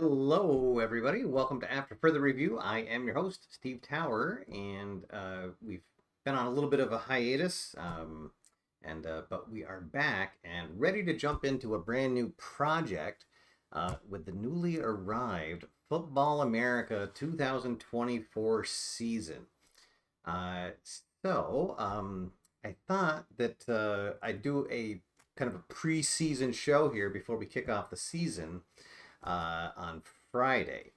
Hello, everybody. Welcome to After Further Review. I am your host, Steve Tower, and we've been on a little bit of a hiatus, but we are back and ready to jump into a brand new project with the newly arrived Football America 2024 season. Uh, I thought that I'd do a kind of a preseason show here before we kick off the season on Friday.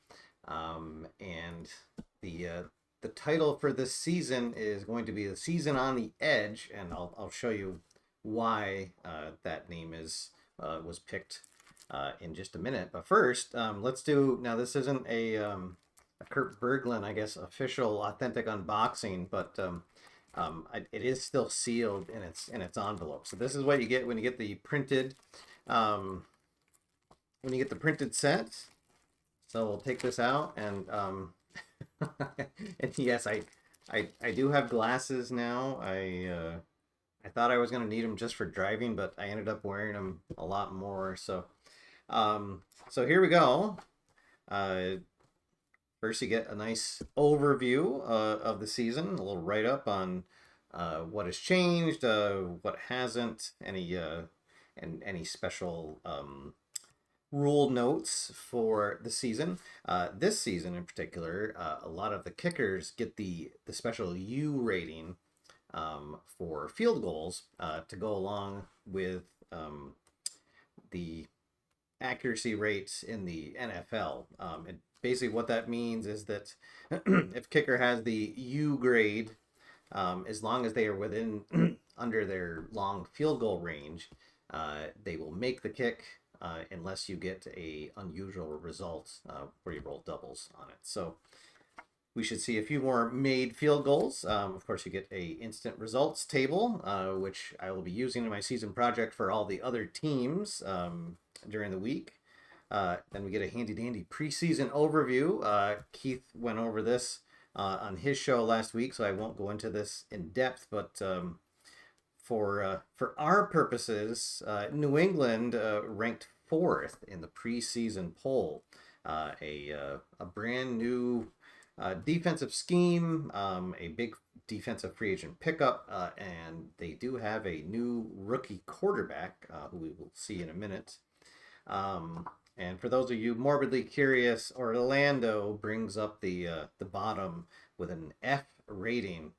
And the title for this season is going to be the season on the edge, and I'll show you why that name is was picked in just a minute. But first, let's do now. This isn't a Kurt Berglund, I guess, official authentic unboxing, but it is still sealed in its envelope. So this is what you get when you get the printed. When you get the printed set. So we'll take this out and and yes, I do have glasses now. I thought I was gonna need them just for driving, but I ended up wearing them a lot more. So here we go. First you get a nice overview of the season, a little write up on what has changed, what hasn't, any special rule notes for the season. This season in particular, a lot of the kickers get the special U rating for field goals to go along with the accuracy rates in the NFL. And basically what that means is that if kicker has the U grade, as long as they are within under their long field goal range, they will make the kick unless you get a unusual result where you roll doubles on it. So we should see a few more made field goals. Of course, you get a instant results table, which I will be using in my season project for all the other teams during the week. Then we get a handy dandy preseason overview. Keith went over this on his show last week, so I won't go into this in depth, but for our purposes, New England ranked 4th in the preseason poll. A brand new defensive scheme, a big defensive free agent pickup, and they do have a new rookie quarterback who we will see in a minute. And for those of you morbidly curious, Orlando brings up the bottom with an F rating.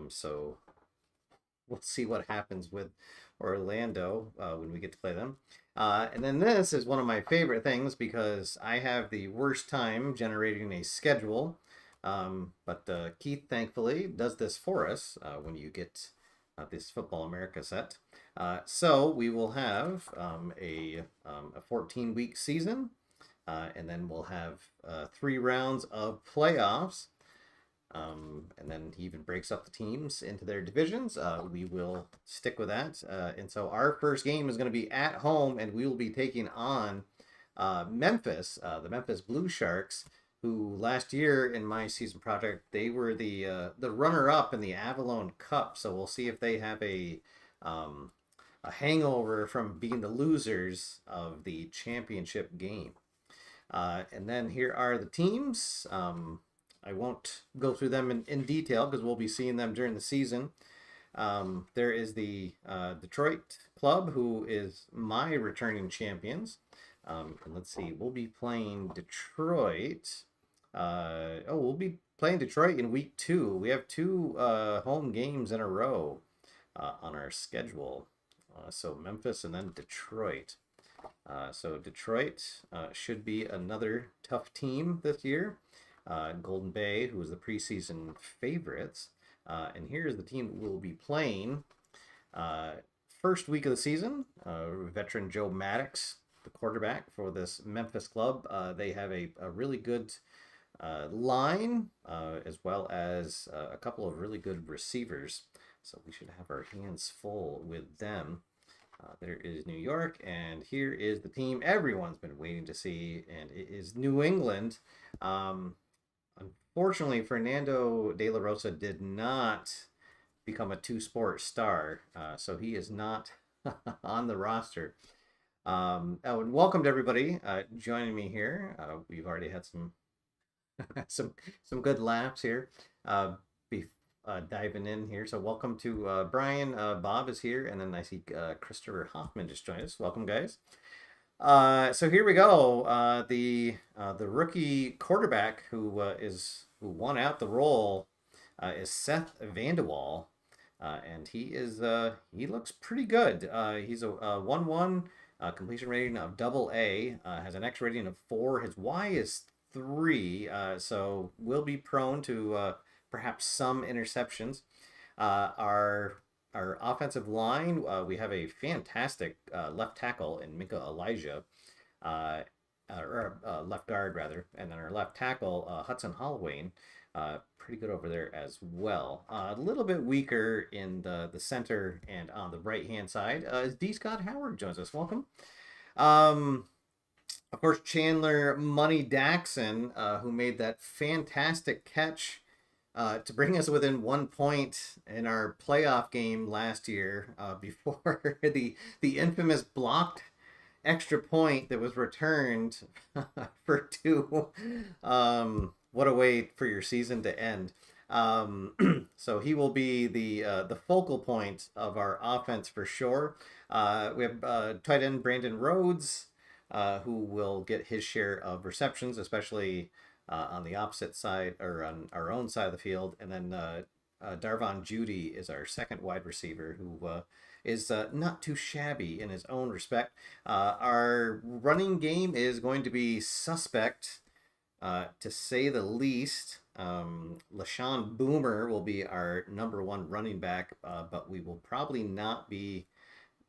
So we'll see what happens with Orlando when we get to play them. And then this is one of my favorite things because I have the worst time generating a schedule. But Keith, thankfully, does this for us when you get this Football America set. So we will have a 14-week season, and then we'll have 3 rounds of playoffs. And then he even breaks up the teams into their divisions. We will stick with that. And so our first game is going to be at home, and we will be taking on Memphis, the Memphis Blue Sharks, who last year in my season project, they were the runner-up in the Avalon Cup. So we'll see if they have a hangover from being the losers of the championship game. And then here are the teams. I won't go through them in detail because we'll be seeing them during the season. There is the Detroit club, who is my returning champions. And let's see, we'll be playing Detroit. We'll be playing Detroit in week 2. We have 2 home games in a row on our schedule. So Memphis and then Detroit. So Detroit should be another tough team this year. Golden Bay, who was the preseason favorites. And here's the team we'll be playing. First week of the season, veteran Joe Maddox, the quarterback for this Memphis club. They have a really good line, as well as a couple of really good receivers. So we should have our hands full with them. There is New York, and here is the team everyone's been waiting to see, and it is New England. Unfortunately, Fernando De La Rosa did not become a 2-sport star, so he is not on the roster. Oh, and welcome to everybody joining me here. We've already had some some some good laughs here. Be diving in here. So welcome to Brian. Bob is here, and then I see Christopher Hoffman just joined us. Welcome, guys. So here we go. The rookie quarterback who won out the role is Seth Vandewall, and he looks pretty good. He's a 1-1 completion rating of double A, has an X rating of 4. His Y is 3, so will be prone to perhaps some interceptions. Our offensive line, we have a fantastic left tackle in Minka Elijah, uh, or left guard rather, and then our left tackle Hudson Holloway, pretty good over there as well. A little bit weaker in the center and on the right hand side is D. Scott Howard joins us. Welcome. Um, of course, Chandler Money Daxon, who made that fantastic catch to bring us within 1 point in our playoff game last year, before the infamous blocked extra point that was returned for 2. What a way for your season to end. So he will be the focal point of our offense for sure. We have tight end Brandon Rhodes, who will get his share of receptions, especially on the opposite side or on our own side of the field. And then Darvon Judy is our second wide receiver who is not too shabby in his own respect. Our running game is going to be suspect, to say the least. LaShawn Boomer will be our number 1 running back, but we will probably not be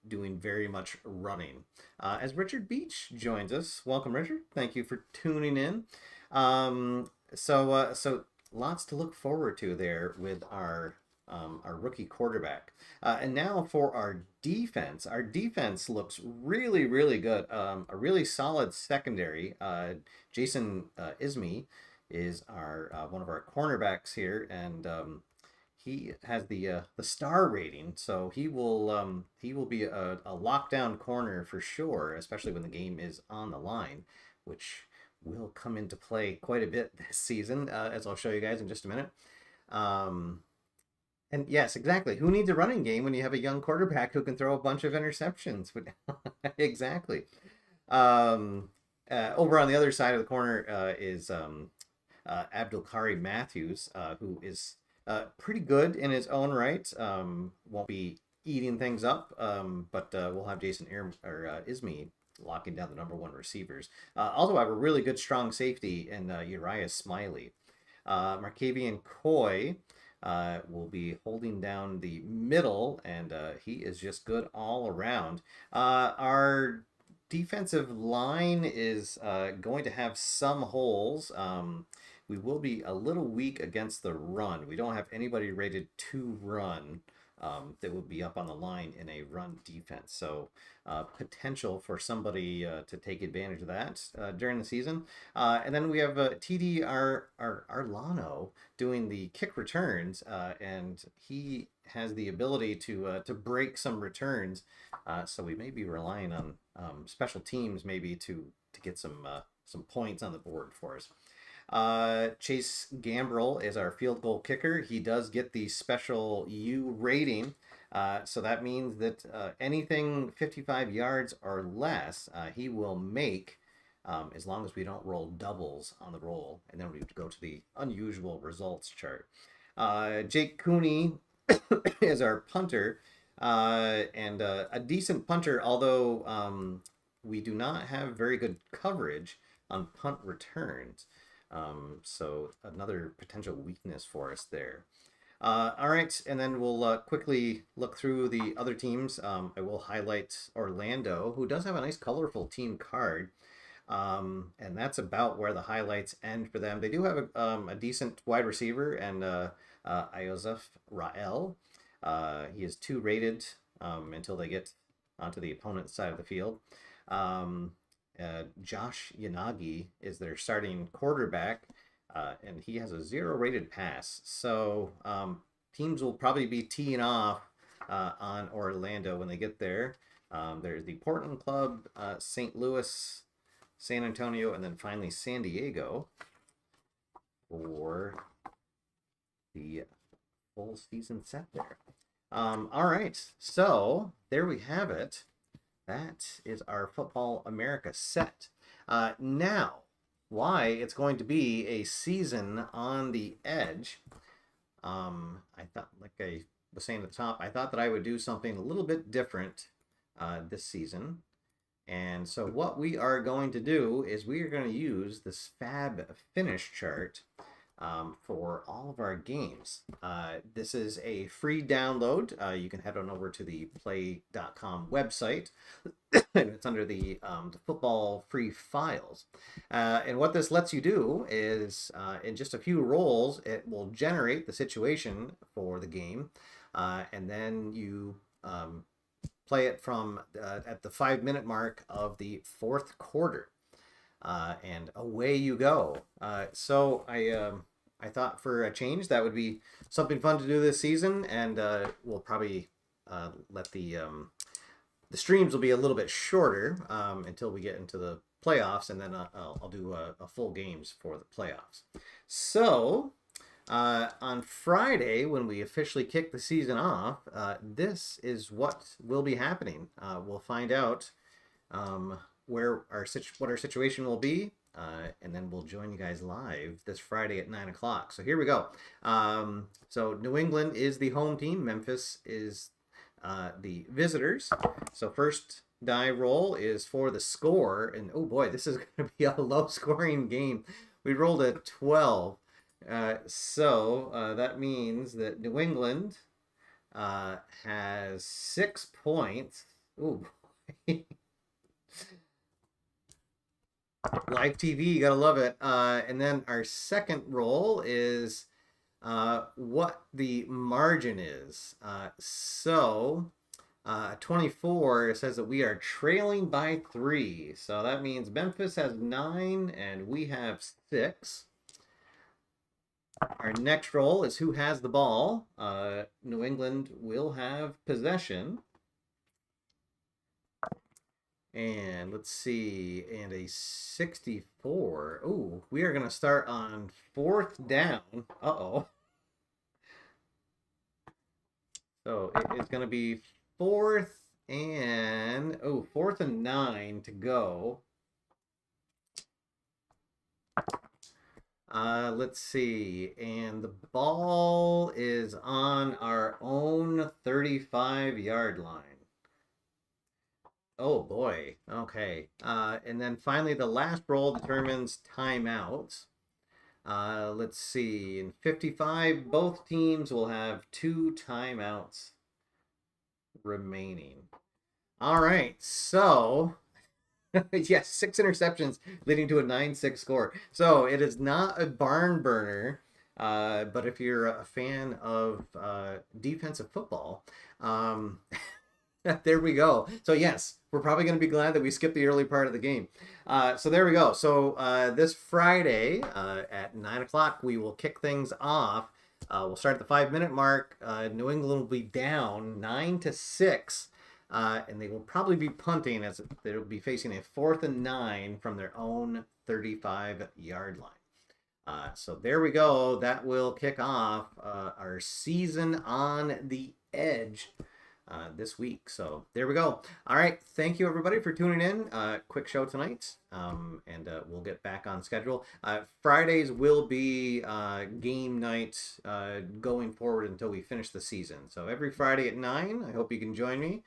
doing very much running. As Richard Beach joins us. Welcome, Richard. Thank you for tuning in. So lots to look forward to there with our rookie quarterback. And now for our defense. Our defense looks really, really good. A really solid secondary. Jason Ismie is our one of our cornerbacks here, and he has the star rating, so he will be a lockdown corner for sure, especially when the game is on the line, which will come into play quite a bit this season, as I'll show you guys in just a minute. And yes, exactly. Who needs a running game when you have a young quarterback who can throw a bunch of interceptions? Exactly. Over on the other side of the corner is Abdulkari Matthews, who is pretty good in his own right. Won't be eating things up, but we'll have Jason Ismie locking down the number 1 receivers. Also have a really good strong safety in Uriah Smiley. Markavian Coy will be holding down the middle, and he is just good all around. Our defensive line is going to have some holes. We will be a little weak against the run. We don't have anybody rated to run that would be up on the line in a run defense. So potential for somebody to take advantage of that during the season. And then we have TD Arlano doing the kick returns, and he has the ability to break some returns. So we may be relying on special teams maybe to get some points on the board for us. Chase Gambrell is our field goal kicker. He does get the special U rating. So that means that anything 55 yards or less, he will make, as long as we don't roll doubles on the roll. And then we go to the unusual results chart. Jake Cooney is our punter, and a decent punter, although we do not have very good coverage on punt returns. So another potential weakness for us there. All right, and then we'll quickly look through the other teams. I will highlight Orlando, who does have a nice colorful team card. And that's about where the highlights end for them. They do have a decent wide receiver, and Iosef Rael. He is 2 rated until they get onto the opponent's side of the field. Josh Yanagi is their starting quarterback, and he has a 0 rated pass. So teams will probably be teeing off on Orlando when they get there. There's the Portland Club, St. Louis, San Antonio, and then finally San Diego for the full season set there. All right, so there we have it. That is our Football America set. Now, why it's going to be a season on the edge. I thought, like I was saying at the top, I thought that I would do something a little bit different this season. And so what we are going to do is we are going to use this fab finish chart for all of our games. This is a free download. You can head on over to the play.com website. And it's under the football free files. And what this lets you do is in just a few rolls, it will generate the situation for the game. And then you play it from at the 5-minute mark of the fourth quarter. And away you go. So I thought for a change that would be something fun to do this season, and we'll probably let the streams will be a little bit shorter until we get into the playoffs, and then I'll do a full games for the playoffs. So on Friday, when we officially kick the season off, this is what will be happening. We'll find out what our situation will be, and then we'll join you guys live this Friday at 9 o'clock. So here we go. So New England is the home team. Memphis is the visitors. So first die roll is for the score, and oh boy, this is going to be a low-scoring game. We rolled a 12. So that means that New England has 6 points. Ooh. Live TV, you gotta love it. And then our second roll is what the margin is. So 24 says that we are trailing by 3. So that means Memphis has 9 and we have 6. Our next roll is who has the ball. New England will have possession. And let's see, and a 64. Ooh, we are going to start on 4th down. Uh-oh. So it is going to be 4th and 9 to go. Let's see, and the ball is on our own 35-yard line. Oh boy. Okay. And then finally, the last roll determines timeouts. Let's see. In 55, both teams will have 2 timeouts remaining. All right. So, yes, 6 interceptions leading to a 9-6 score. So it is not a barn burner. But if you're a fan of defensive football, there we go. So yes, we're probably going to be glad that we skipped the early part of the game. So there we go. So this Friday at 9 o'clock, we will kick things off. We'll start at the 5-minute mark. New England will be down 9-6, and they will probably be punting as they'll be facing a 4th and 9 from their own 35-yard line. So there we go. That will kick off our season on the edge this week. So there we go. All right. Thank you everybody for tuning in. Quick show tonight. And we'll get back on schedule. Fridays will be game night going forward until we finish the season. So every Friday at 9, I hope you can join me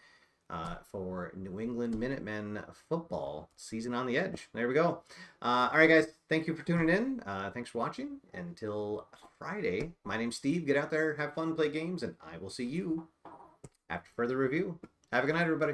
for New England Minutemen football season on the edge. There we go. All right, guys. Thank you for tuning in. Thanks for watching. Until Friday, my name's Steve. Get out there, have fun, play games, and I will see you after further review. Have a good night, everybody.